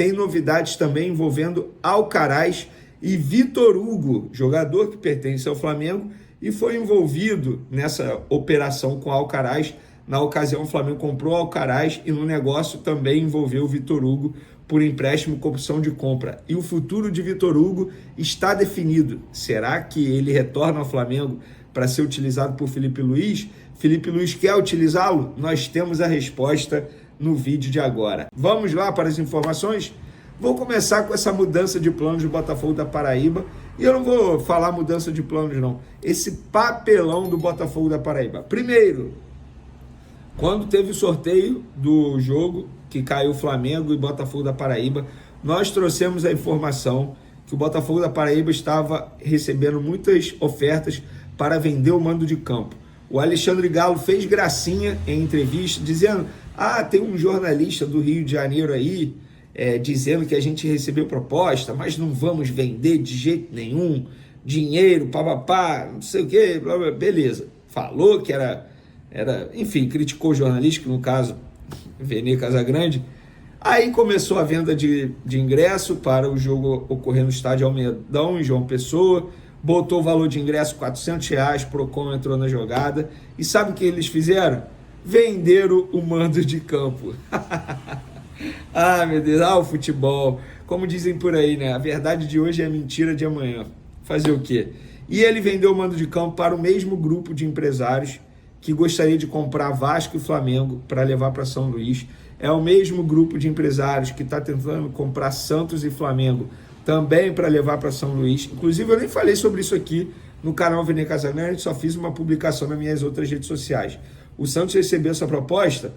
tem novidades também envolvendo Alcaraz e Vitor Hugo, jogador que pertence ao Flamengo e foi envolvido nessa operação com Alcaraz. Na ocasião, o Flamengo comprou Alcaraz e no negócio também envolveu o Vitor Hugo por empréstimo com opção de compra. E o futuro de Vitor Hugo está definido. Será que ele retorna ao Flamengo para ser utilizado por Felipe Luiz? Felipe Luiz quer utilizá-lo? Nós temos a resposta no vídeo de agora. Vamos lá para as informações? Vou começar com essa mudança de planos do Botafogo da Paraíba. E eu não vou falar mudança de planos, não. Esse papelão do Botafogo da Paraíba. Primeiro, quando teve o sorteio do jogo que caiu Flamengo e Botafogo da Paraíba, nós trouxemos a informação que o Botafogo da Paraíba estava recebendo muitas ofertas para vender o mando de campo. O Alexandre Galo fez gracinha em entrevista, dizendo: tem um jornalista do Rio de Janeiro aí, dizendo que a gente recebeu proposta, mas não vamos vender de jeito nenhum, dinheiro, papapá, não sei o que, blá, blá, beleza. Falou que enfim, criticou o jornalista, que no caso, Vene Casagrande. Aí começou a venda de ingresso para o jogo ocorrer no estádio Almedão, em João Pessoa, botou o valor de ingresso R$400, Procon entrou na jogada, e sabe o que eles fizeram? Venderam o mando de campo. Meu Deus, o futebol, como dizem por aí, né? A verdade de hoje é a mentira de amanhã. Fazer o quê? E ele vendeu o mando de campo para o mesmo grupo de empresários que gostaria de comprar Vasco e Flamengo para levar para São Luís. É o mesmo grupo de empresários que está tentando comprar Santos e Flamengo também para levar para São Luís. Inclusive, eu nem falei sobre isso aqui no canal Vene Casagrande, só fiz uma publicação nas minhas outras redes sociais. O Santos recebeu essa proposta.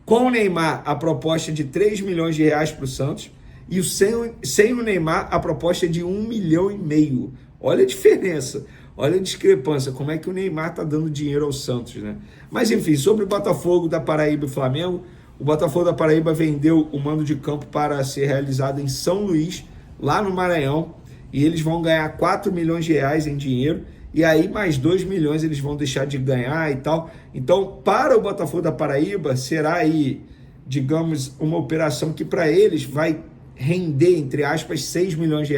Com o Neymar, a proposta é de R$3 milhões para o Santos. E sem o Neymar, a proposta é de R$1,5 milhão. Olha a diferença. Olha a discrepância, como é que o Neymar está dando dinheiro ao Santos, né? Mas enfim, sobre o Botafogo da Paraíba e Flamengo, o Botafogo da Paraíba vendeu o mando de campo para ser realizado em São Luís, lá no Maranhão, e eles vão ganhar R$4 milhões em dinheiro, e aí mais 2 milhões eles vão deixar de ganhar e tal. Então, para o Botafogo da Paraíba, será aí, digamos, uma operação que para eles vai render, entre aspas, R$6 milhões.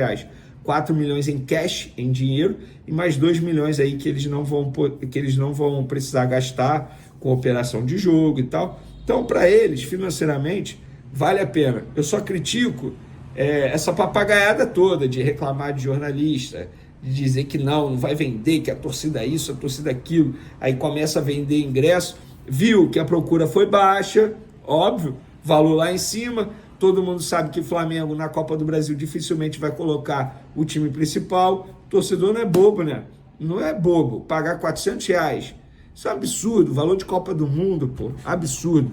4 milhões em cash, em dinheiro, e mais 2 milhões aí que eles não vão precisar gastar com operação de jogo e tal. Então, para eles, financeiramente, vale a pena. Eu só critico essa papagaiada toda de reclamar de jornalista, de dizer que não vai vender, que a torcida é isso, a torcida é aquilo, aí começa a vender ingresso, viu que a procura foi baixa, óbvio, valor lá em cima. Todo mundo sabe que Flamengo na Copa do Brasil dificilmente vai colocar o time principal. O torcedor não é bobo, né? Não é bobo. Pagar R$400. Isso é um absurdo. Valor de Copa do Mundo, pô. Absurdo.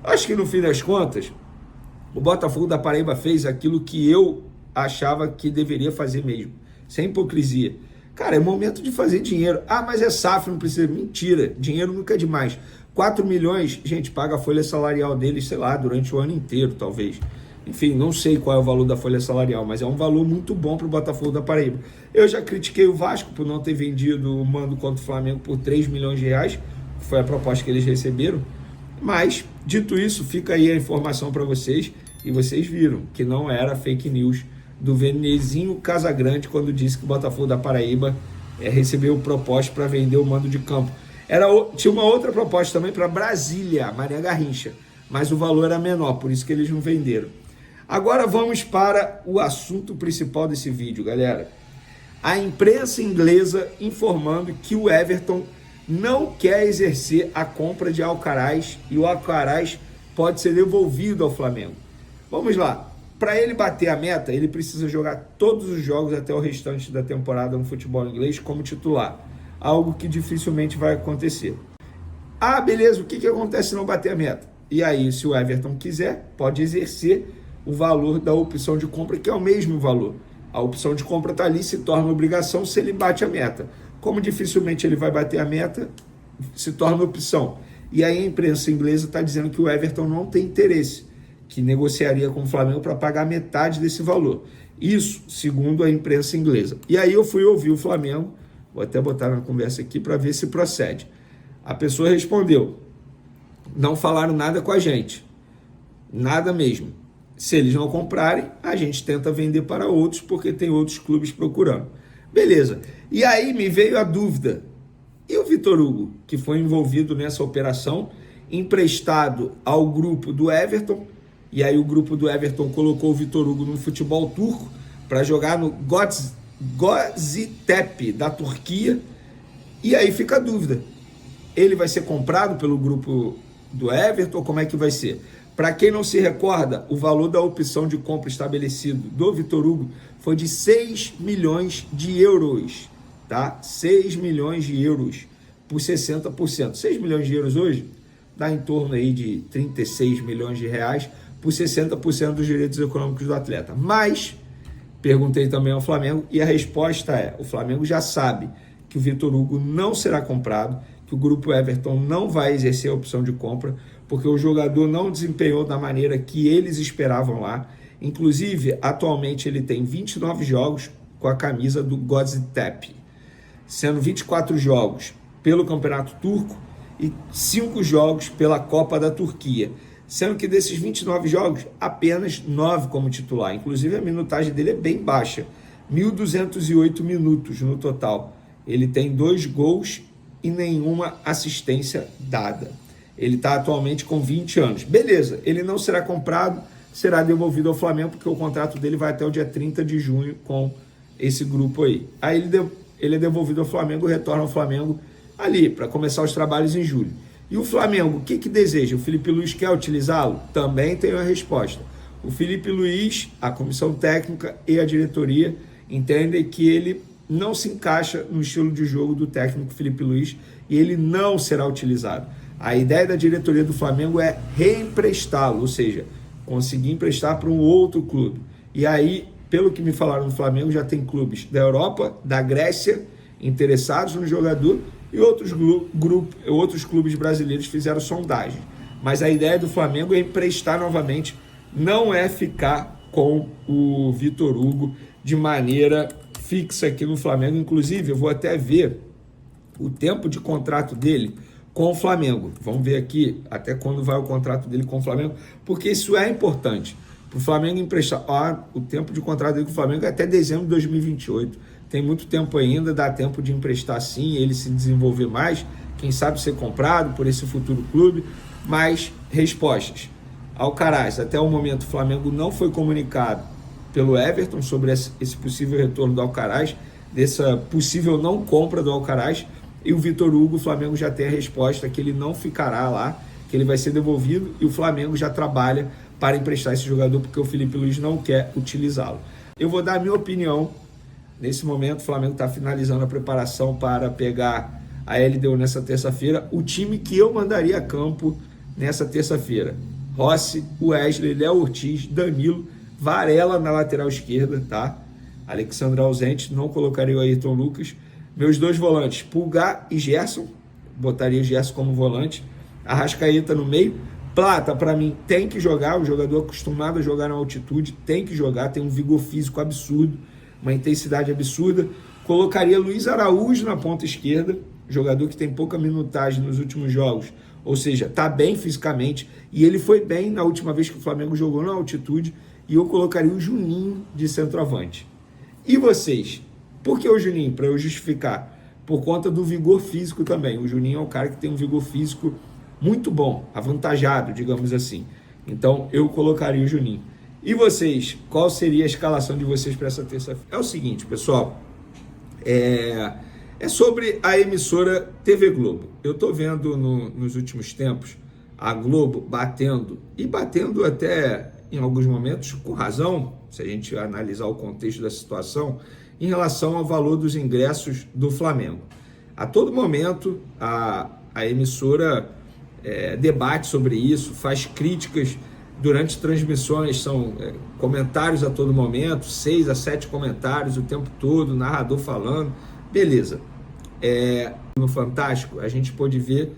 Acho que no fim das contas, o Botafogo da Paraíba fez aquilo que eu achava que deveria fazer mesmo. Sem hipocrisia. Cara, é momento de fazer dinheiro. Mas é SAF, não precisa. Mentira. Dinheiro nunca é demais. 4 milhões, gente, paga a folha salarial deles, sei lá, durante o ano inteiro, talvez. Enfim, não sei qual é o valor da folha salarial, mas é um valor muito bom para o Botafogo da Paraíba. Eu já critiquei o Vasco por não ter vendido o mando contra o Flamengo por R$3 milhões, que foi a proposta que eles receberam. Mas, dito isso, fica aí a informação para vocês, e vocês viram que não era fake news do Venezinho Casagrande quando disse que o Botafogo da Paraíba recebeu proposta para vender o mando de campo. Tinha uma outra proposta também para Brasília, Maria Garrincha, mas o valor era menor, por isso que eles não venderam. Agora vamos para o assunto principal desse vídeo, galera. A imprensa inglesa informando que o Everton não quer exercer a compra de Alcaraz e o Alcaraz pode ser devolvido ao Flamengo. Vamos lá. Para ele bater a meta, ele precisa jogar todos os jogos até o restante da temporada no futebol inglês como titular. Algo que dificilmente vai acontecer. Beleza, o que acontece se não bater a meta? E aí, se o Everton quiser, pode exercer o valor da opção de compra, que é o mesmo valor. A opção de compra está ali, se torna obrigação se ele bate a meta. Como dificilmente ele vai bater a meta, se torna opção. E aí a imprensa inglesa está dizendo que o Everton não tem interesse, que negociaria com o Flamengo para pagar metade desse valor. Isso, segundo a imprensa inglesa. E aí eu fui ouvir o Flamengo, vou até botar na conversa aqui para ver se procede. A pessoa respondeu: não falaram nada com a gente. Nada mesmo. Se eles não comprarem, a gente tenta vender para outros, porque tem outros clubes procurando. Beleza. E aí me veio a dúvida. E o Vitor Hugo, que foi envolvido nessa operação, emprestado ao grupo do Everton, e aí o grupo do Everton colocou o Vitor Hugo no futebol turco para jogar no Gaziantep da Turquia. E aí fica a dúvida. Ele vai ser comprado pelo grupo do Everton? Como é que vai ser? Para quem não se recorda, o valor da opção de compra estabelecido do Vitor Hugo foi de 6 milhões de euros, tá? 6 milhões de euros por 60%. 6 milhões de euros hoje dá em torno aí de 36 milhões de reais por 60% dos direitos econômicos do atleta. Mas, perguntei também ao Flamengo e a resposta é, o Flamengo já sabe que o Vitor Hugo não será comprado, que o grupo Everton não vai exercer a opção de compra, porque o jogador não desempenhou da maneira que eles esperavam lá. Inclusive, atualmente ele tem 29 jogos com a camisa do Gaziantep, sendo 24 jogos pelo Campeonato Turco e 5 jogos pela Copa da Turquia, sendo que desses 29 jogos, apenas 9 como titular. Inclusive, a minutagem dele é bem baixa, 1.208 minutos no total. Ele tem 2 gols e nenhuma assistência dada. Ele está atualmente com 20 anos. Beleza, ele não será comprado, será devolvido ao Flamengo, porque o contrato dele vai até o dia 30 de junho com esse grupo aí. Aí ele é devolvido ao Flamengo, retorna ao Flamengo ali, para começar os trabalhos em julho. E o Flamengo, o que deseja? O Felipe Luiz quer utilizá-lo? Também tem a resposta. O Felipe Luiz, a comissão técnica e a diretoria entendem que ele não se encaixa no estilo de jogo do técnico Felipe Luiz e ele não será utilizado. A ideia da diretoria do Flamengo é reemprestá-lo, ou seja, conseguir emprestar para um outro clube. E aí, pelo que me falaram no Flamengo, já tem clubes da Europa, da Grécia, interessados no jogador, e outros clubes brasileiros fizeram sondagem. Mas a ideia do Flamengo é emprestar novamente, não é ficar com o Vitor Hugo de maneira fixa aqui no Flamengo. Inclusive, eu vou até ver o tempo de contrato dele com o Flamengo. Vamos ver aqui até quando vai o contrato dele com o Flamengo, porque isso é importante. Para o Flamengo emprestar, o tempo de contrato dele com o Flamengo é até dezembro de 2028. Tem muito tempo ainda, dá tempo de emprestar sim, ele se desenvolver mais, quem sabe ser comprado por esse futuro clube. Mas, respostas. Alcaraz, até o momento o Flamengo não foi comunicado pelo Everton sobre esse possível retorno do Alcaraz, dessa possível não compra do Alcaraz. E o Vitor Hugo, o Flamengo já tem a resposta que ele não ficará lá, que ele vai ser devolvido, e o Flamengo já trabalha para emprestar esse jogador, porque o Felipe Luiz não quer utilizá-lo. Eu vou dar a minha opinião. Nesse momento, o Flamengo está finalizando a preparação para pegar a LDU nessa terça-feira. O time que eu mandaria a campo nessa terça-feira: Rossi, Wesley, Léo Ortiz, Danilo, Varela na lateral esquerda, tá? Alexandre ausente, não colocaria o Ayrton Lucas. Meus 2 volantes, Pulgar e Gerson, botaria Gerson como volante. Arrascaeta no meio. Plata, para mim, tem que jogar, o jogador acostumado a jogar na altitude, tem que jogar, tem um vigor físico absurdo, uma intensidade absurda. Colocaria Luiz Araújo na ponta esquerda, jogador que tem pouca minutagem nos últimos jogos, ou seja, está bem fisicamente, e ele foi bem na última vez que o Flamengo jogou na altitude, e eu colocaria o Juninho de centroavante. E vocês? Por que o Juninho? Para eu justificar. Por conta do vigor físico também. O Juninho é um cara que tem um vigor físico muito bom, avantajado, digamos assim. Então, eu colocaria o Juninho. E vocês? Qual seria a escalação de vocês para essa terça-feira? É o seguinte, pessoal. É sobre a emissora TV Globo. Eu estou vendo nos últimos tempos a Globo batendo até em alguns momentos com razão, se a gente analisar o contexto da situação, em relação ao valor dos ingressos do Flamengo. A todo momento, a emissora debate sobre isso, faz críticas durante transmissões, são comentários a todo momento, 6 a 7 comentários o tempo todo, narrador falando, beleza. No Fantástico, a gente pôde ver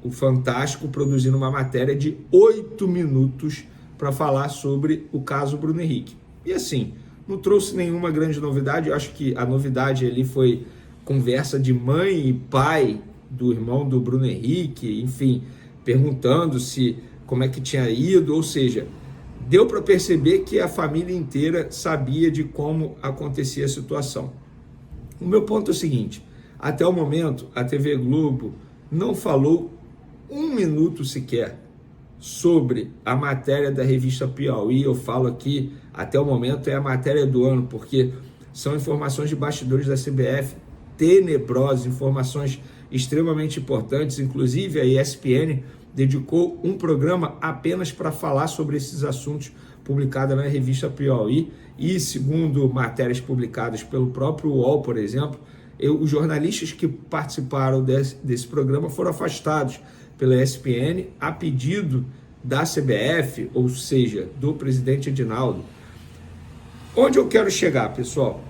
o Fantástico produzindo uma matéria de 8 minutos para falar sobre o caso Bruno Henrique. E assim, não trouxe nenhuma grande novidade. Eu acho que a novidade ali foi conversa de mãe e pai do irmão do Bruno Henrique, enfim, perguntando como é que tinha ido, ou seja, deu para perceber que a família inteira sabia de como acontecia a situação. O meu ponto é o seguinte: até o momento, a TV Globo não falou um minuto sequer sobre a matéria da revista Piauí. Eu falo aqui, até o momento, é a matéria do ano, porque são informações de bastidores da CBF tenebrosas, informações extremamente importantes. Inclusive, a ESPN dedicou um programa apenas para falar sobre esses assuntos, publicada na revista Piauí, e segundo matérias publicadas pelo próprio UOL, por exemplo, os jornalistas que participaram desse programa foram afastados pela ESPN a pedido da CBF, ou seja, do presidente Edinaldo. Onde eu quero chegar, pessoal?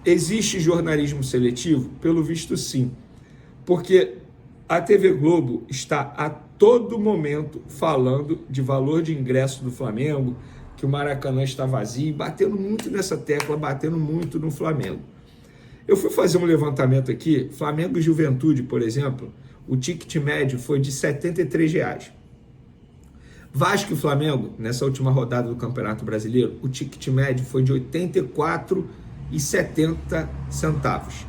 Existe jornalismo seletivo? Pelo visto, sim. Porque a TV Globo está a todo momento falando de valor de ingresso do Flamengo, que o Maracanã está vazio, batendo muito nessa tecla, batendo muito no Flamengo. Eu fui fazer um levantamento aqui, Flamengo e Juventude, por exemplo, o ticket médio foi de R$ 73. Vasco e Flamengo, nessa última rodada do Campeonato Brasileiro, o ticket médio foi de R$ 84,70,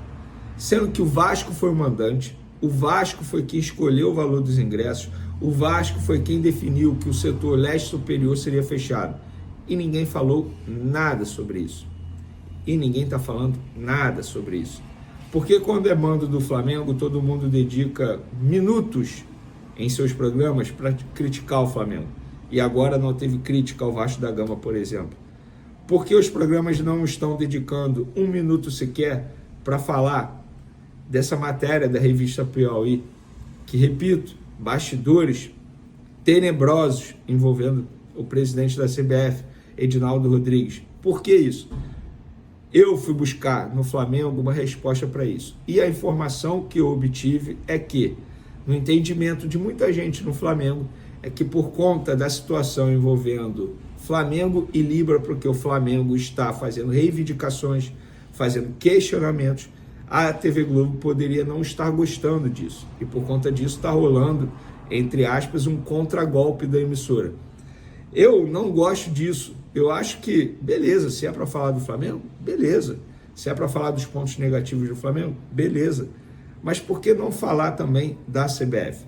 sendo que o Vasco foi o mandante, o Vasco foi quem escolheu o valor dos ingressos, o Vasco foi quem definiu que o setor leste superior seria fechado. E ninguém falou nada sobre isso. E ninguém está falando nada sobre isso. Porque quando é mando do Flamengo, todo mundo dedica minutos em seus programas para criticar o Flamengo. E agora não teve crítica ao Vasco da Gama, por exemplo. Porque os programas não estão dedicando um minuto sequer para falar dessa matéria da revista Piauí, que, repito, bastidores tenebrosos envolvendo o presidente da CBF, Edinaldo Rodrigues. Por que isso? Eu fui buscar no Flamengo uma resposta para isso. E a informação que eu obtive é que, no entendimento de muita gente no Flamengo, é que por conta da situação envolvendo Flamengo e Libra, porque o Flamengo está fazendo reivindicações, fazendo questionamentos, a TV Globo poderia não estar gostando disso. E por conta disso está rolando, entre aspas, um contragolpe da emissora. Eu não gosto disso. Eu acho que, beleza, se é para falar do Flamengo, beleza. Se é para falar dos pontos negativos do Flamengo, beleza. Mas por que não falar também da CBF?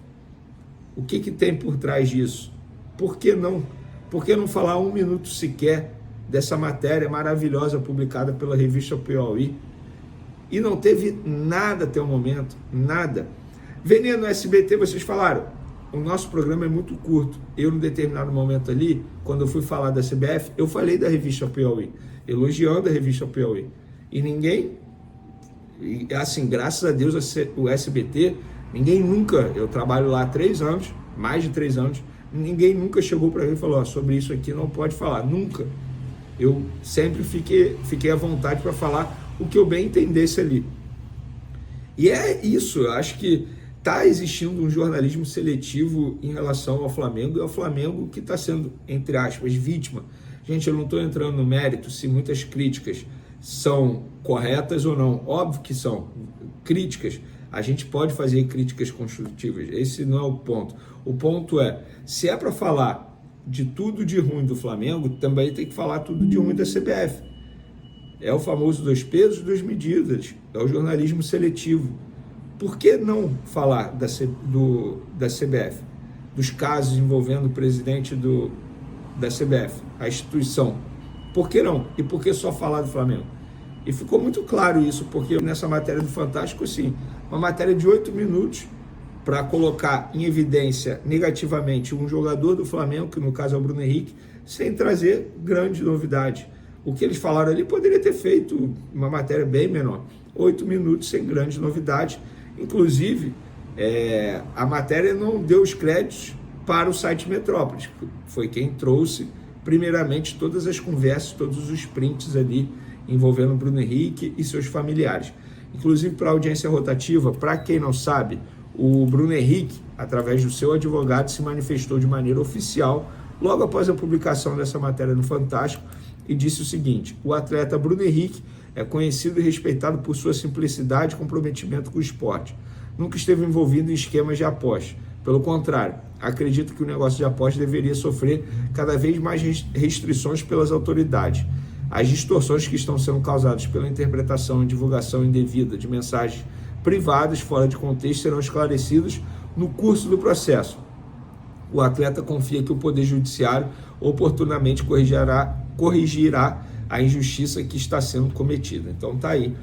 O que tem por trás disso? Por que não? Por que não falar um minuto sequer dessa matéria maravilhosa publicada pela revista Piauí? E não teve nada até o momento, nada. Veneno no SBT, vocês falaram, o nosso programa é muito curto. Eu, num determinado momento ali, quando eu fui falar da CBF, eu falei da revista Piauí, elogiando a revista Piauí. E ninguém, assim, graças a Deus, o SBT, ninguém nunca, eu trabalho lá há 3 anos, mais de 3 anos, ninguém nunca chegou para mim e falou, sobre isso aqui não pode falar, nunca. Eu sempre fiquei à vontade para falar o que eu bem entendesse ali. E é isso, eu acho que está existindo um jornalismo seletivo em relação ao Flamengo, e é o Flamengo que está sendo, entre aspas, vítima. Gente, eu não estou entrando no mérito se muitas críticas são corretas ou não. Óbvio que são críticas. A gente pode fazer críticas construtivas. Esse não é o ponto. O ponto é, se é para falar de tudo de ruim do Flamengo, também tem que falar tudo de ruim da CBF. É o famoso 2 pesos, 2 medidas. É o jornalismo seletivo. Por que não falar da CBF? Dos casos envolvendo o presidente da CBF, a instituição. Por que não? E por que só falar do Flamengo? E ficou muito claro isso, porque nessa matéria do Fantástico, sim, uma matéria de 8 minutos para colocar em evidência negativamente um jogador do Flamengo, que no caso é o Bruno Henrique, sem trazer grande novidade. O que eles falaram ali poderia ter feito uma matéria bem menor. 8 minutos sem grande novidade. Inclusive, a matéria não deu os créditos para o site Metrópolis. Foi quem trouxe, primeiramente, todas as conversas, todos os prints ali envolvendo o Bruno Henrique e seus familiares. Inclusive, para a audiência rotativa, para quem não sabe, o Bruno Henrique, através do seu advogado, se manifestou de maneira oficial logo após a publicação dessa matéria no Fantástico e disse o seguinte: o atleta Bruno Henrique é conhecido e respeitado por sua simplicidade e comprometimento com o esporte. Nunca esteve envolvido em esquemas de aposta. Pelo contrário, acredito que o negócio de aposta deveria sofrer cada vez mais restrições pelas autoridades. As distorções que estão sendo causadas pela interpretação e divulgação indevida de mensagens privadas fora de contexto serão esclarecidas no curso do processo. O atleta confia que o Poder Judiciário oportunamente corrigirá a injustiça que está sendo cometida. Então tá aí.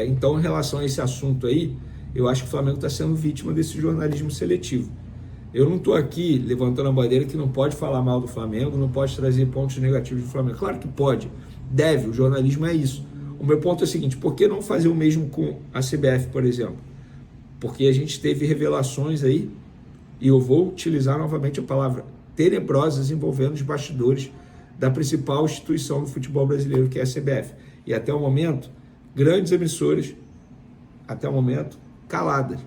Então, em relação a esse assunto aí, eu acho que o Flamengo está sendo vítima desse jornalismo seletivo. Eu não estou aqui levantando a bandeira que não pode falar mal do Flamengo, não pode trazer pontos negativos do Flamengo. Claro que pode, deve, o jornalismo é isso. O meu ponto é o seguinte, por que não fazer o mesmo com a CBF, por exemplo? Porque a gente teve revelações aí, e eu vou utilizar novamente a palavra tenebrosas envolvendo os bastidores da principal instituição do futebol brasileiro, que é a CBF. E até o momento, grandes emissoras, até o momento, caladas.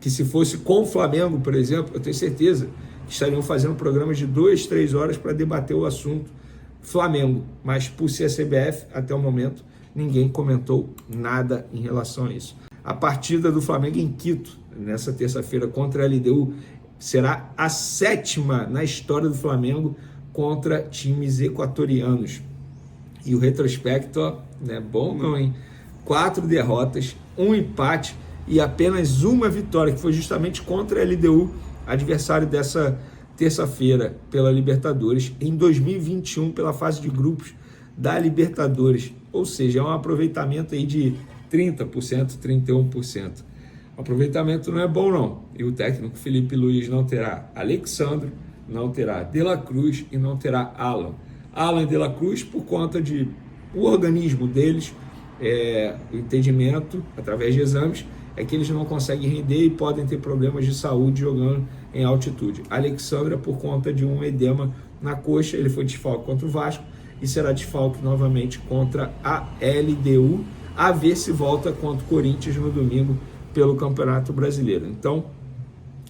Que se fosse com o Flamengo, por exemplo, eu tenho certeza que estariam fazendo programas de 2, 3 horas para debater o assunto Flamengo. Mas por ser a CBF, até o momento, ninguém comentou nada em relação a isso. A partida do Flamengo em Quito, nessa terça-feira, contra a LDU, será a 7ª na história do Flamengo contra times equatorianos. E o retrospecto, ó, não é bom não, hein? 4 derrotas, 1 empate e apenas uma vitória, que foi justamente contra a LDU, adversário dessa terça-feira pela Libertadores, em 2021 pela fase de grupos da Libertadores. Ou seja, é um aproveitamento aí de 30%, 31%. O aproveitamento não é bom não. E o técnico Felipe Luiz não terá Alexandro, não terá De La Cruz e não terá Alan. Alan e De La Cruz por conta de o organismo deles, o entendimento através de exames, é que eles não conseguem render e podem ter problemas de saúde jogando em altitude. Alexandre, por conta de um edema na coxa, ele foi desfalque contra o Vasco e será desfalque novamente contra a LDU, a ver se volta contra o Corinthians no domingo pelo Campeonato Brasileiro. Então,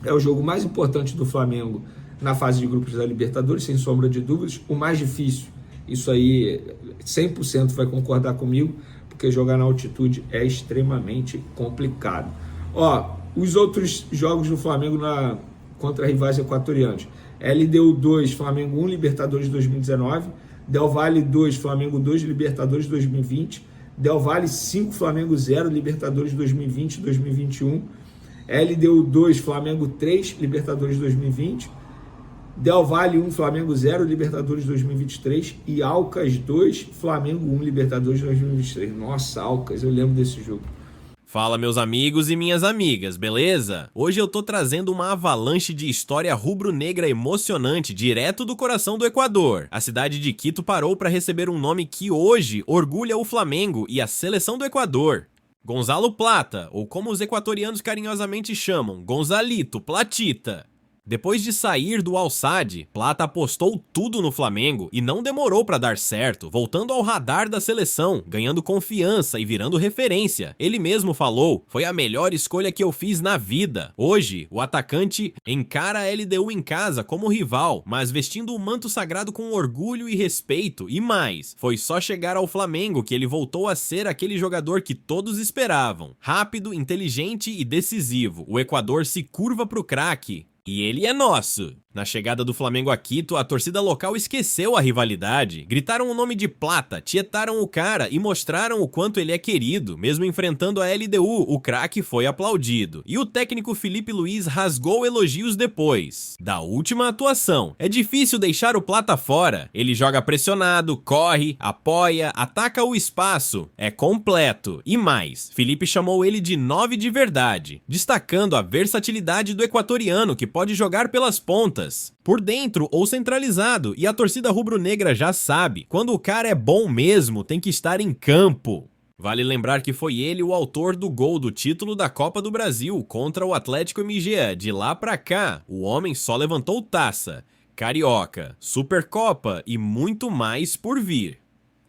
é o jogo mais importante do Flamengo na fase de grupos da Libertadores, sem sombra de dúvidas. O mais difícil, isso aí 100% vai concordar comigo, porque jogar na altitude é extremamente complicado. Os outros jogos do Flamengo contra rivais equatorianos: LDU 2, Flamengo 1, Libertadores 2019, Del Valle 2, Flamengo 2, Libertadores 2020, Del Valle 5, Flamengo 0, Libertadores 2020 e 2021, LDU 2, Flamengo 3, Libertadores 2020, Del Valle 1, Flamengo 0, Libertadores 2023 e Alcas 2, Flamengo 1, Libertadores 2023. Nossa, Alcas, eu lembro desse jogo. Fala, meus amigos e minhas amigas, beleza? Hoje eu tô trazendo uma avalanche de história rubro-negra emocionante direto do coração do Equador. A cidade de Quito parou para receber um nome que hoje orgulha o Flamengo e a seleção do Equador. Gonzalo Plata, ou como os equatorianos carinhosamente chamam, Gonzalito Platita. Depois de sair do Al-Sadd, Plata apostou tudo no Flamengo e não demorou para dar certo, voltando ao radar da seleção, ganhando confiança e virando referência. Ele mesmo falou: "Foi a melhor escolha que eu fiz na vida." Hoje, o atacante encara a LDU em casa como rival, mas vestindo o manto sagrado com orgulho e respeito, e mais, foi só chegar ao Flamengo que ele voltou a ser aquele jogador que todos esperavam. Rápido, inteligente e decisivo, o Equador se curva pro craque. E ele é nosso. Na chegada do Flamengo a Quito, a torcida local esqueceu a rivalidade. Gritaram o nome de Plata, tietaram o cara e mostraram o quanto ele é querido. Mesmo enfrentando a LDU, o craque foi aplaudido. E o técnico Felipe Luiz rasgou elogios depois da última atuação. É difícil deixar o Plata fora. Ele joga pressionado, corre, apoia, ataca o espaço. É completo. E mais, Felipe chamou ele de 9 de verdade, destacando a versatilidade do equatoriano, que pode jogar pelas pontas, por dentro ou centralizado, e a torcida rubro-negra já sabe, quando o cara é bom mesmo, tem que estar em campo. Vale lembrar que foi ele o autor do gol do título da Copa do Brasil contra o Atlético MG. De lá pra cá, o homem só levantou taça, Carioca, Supercopa e muito mais por vir.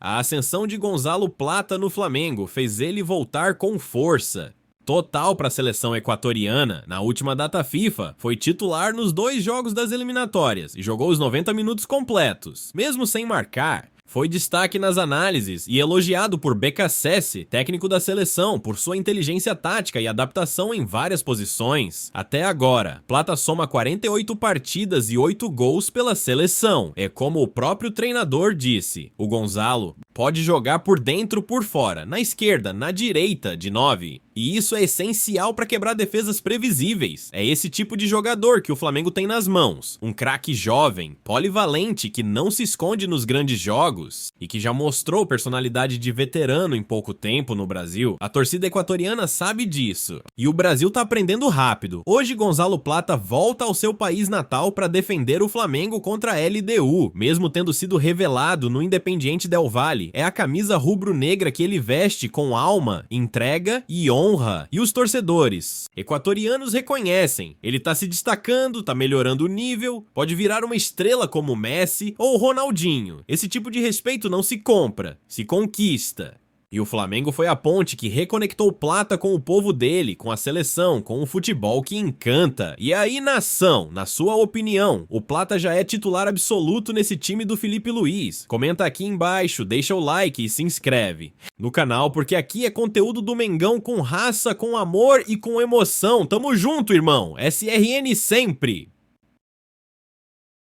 A ascensão de Gonzalo Plata no Flamengo fez ele voltar com força total para a seleção equatoriana. Na última data FIFA, foi titular nos 2 jogos das eliminatórias e jogou os 90 minutos completos. Mesmo sem marcar, Foi destaque nas análises e elogiado por BKSS, técnico da seleção, por sua inteligência tática e adaptação em várias posições. Até agora, Plata soma 48 partidas e 8 gols pela seleção. É como o próprio treinador disse, o Gonzalo pode jogar por dentro ou por fora, na esquerda, na direita, de 9. E isso é essencial para quebrar defesas previsíveis. É esse tipo de jogador que o Flamengo tem nas mãos. Um craque jovem, polivalente, que não se esconde nos grandes jogos e que já mostrou personalidade de veterano em pouco tempo no Brasil. A torcida equatoriana sabe disso. E o Brasil tá aprendendo rápido. Hoje Gonzalo Plata volta ao seu país natal para defender o Flamengo contra a LDU, mesmo tendo sido revelado no Independiente Del Valle. É a camisa rubro-negra que ele veste com alma, entrega e honra. E os torcedores equatorianos reconhecem. Ele tá se destacando, tá melhorando o nível, pode virar uma estrela como Messi ou Ronaldinho. Esse tipo de respeito não se compra, se conquista. E o Flamengo foi a ponte que reconectou Plata com o povo dele, com a seleção, com o futebol que encanta. E aí, nação, na sua opinião, o Plata já é titular absoluto nesse time do Felipe Luiz? Comenta aqui embaixo, deixa o like e se inscreve no canal, porque aqui é conteúdo do Mengão com raça, com amor e com emoção. Tamo junto, irmão. SRN sempre!